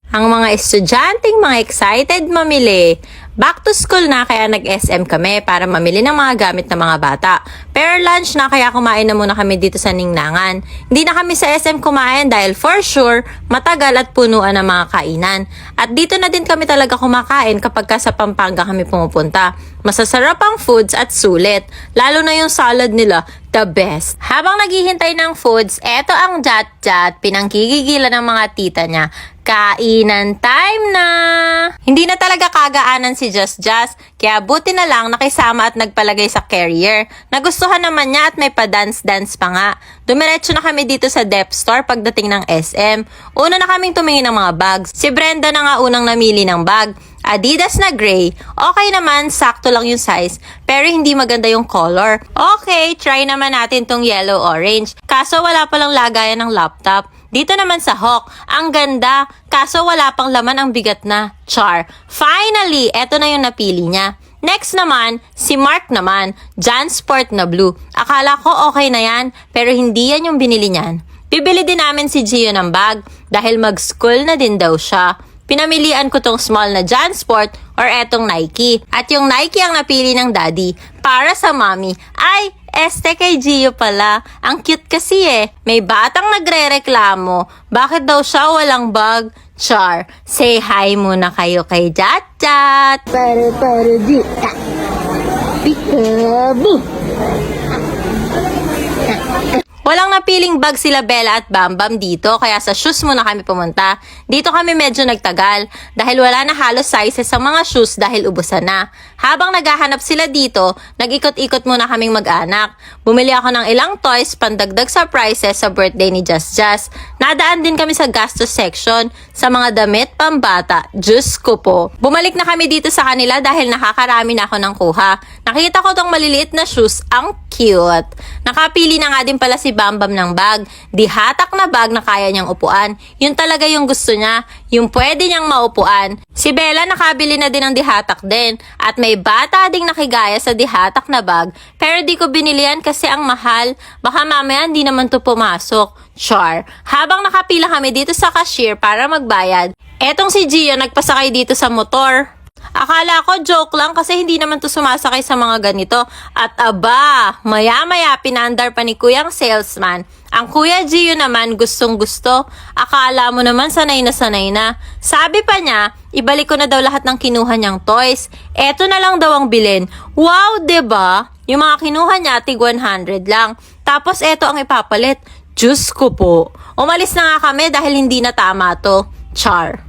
Ang mga estudyanteng mga excited mamili. Back to school na kaya nag-SM kami para mamili ng mga gamit ng mga bata. Pero lunch na kaya kumain na muna kami dito sa Ningnangan. Hindi na kami sa SM kumain dahil for sure matagal at punuan ng mga kainan. At dito na din kami talaga kumakain kapag sa Pampanga kami pumupunta. Masasarap ang foods at sulit. Lalo na yung salad nila, the best. Habang naghihintay ng foods, eto ang Jat-Jat, pinanggigigilan ng mga tita niya. Kainan time na! Hindi na talaga kagaanan si Just, kaya buti na lang nakisama at nagpalagay sa carrier. Nagustuhan naman niya at may pa-dance-dance pa nga. Dumiretso na kami dito sa Dep Store pagdating ng SM. Una na kaming tumingin ng mga bags. Si Brenda na nga unang namili ng bag. Adidas na gray. Okay naman, sakto lang yung size, pero hindi maganda yung color. Okay, try naman natin tong yellow-orange. Kaso wala palang lagayan ng laptop. Dito naman sa Hawk, ang ganda. Kaso wala pang laman, ang bigat na. Char. Finally, eto na yung napili niya. Next naman, si Mark naman, JanSport na blue. Akala ko okay na yan, pero hindi yan yung binili niyan. Bibili din namin si Gio ng bag dahil mag-school na din daw siya. Pinamilian ko tong small na JanSport or etong Nike. At yung Nike ang napili ng daddy para sa mommy. Ay, este kay Gio pala. Ang cute kasi eh. May batang nagre-reklamo. Bakit daw siya walang bag? Char. Say hi muna kayo kay Jat-Jat. Para Dita. Peekaboo. Walang napiling bag sila Bella at Bambam dito, kaya sa shoes muna kami pumunta. Dito kami medyo nagtagal dahil wala na halos sizes sa mga shoes dahil ubusan na. Habang naghahanap sila dito, nag-ikot-ikot muna kaming mag-anak. Bumili ako ng ilang toys pandagdag sa prices sa birthday ni Just. Nadaan din kami sa gastos section sa mga damit pambata. Diyos ko po. Bumalik na kami dito sa kanila dahil nakakarami na ako ng kuha. Nakita ko tong maliliit na shoes, ang cute. Nakapili na nga din pala si Bambam ng bag. Di hatak na bag na kaya niyang upuan. Yun talaga yung gusto niya. Yung pwede niyang maupuan. Si Bella nakabili na din ng dihatak din. At may bata ding nakigaya sa dihatak na bag. Pero di ko binilian kasi ang mahal. Baka mamaya hindi naman to pumasok. Char. Habang nakapila kami dito sa cashier para magbayad, etong si Gio nagpasakay dito sa motor. Akala ko joke lang kasi hindi naman to sumasakay sa mga ganito. At aba, maya-maya pinandar pa ni kuyang salesman. Ang kuya Gio naman gustong gusto. Akala mo naman sanay na. Sabi pa niya, ibalik ko na daw lahat ng kinuha niyang toys. Eto na lang daw ang bilhin. Wow, 'di ba? Yung mga kinuha niya tig 100 lang. Tapos eto ang ipapalit. Diyos ko po. Umalis na nga kami dahil hindi na tama to. Char.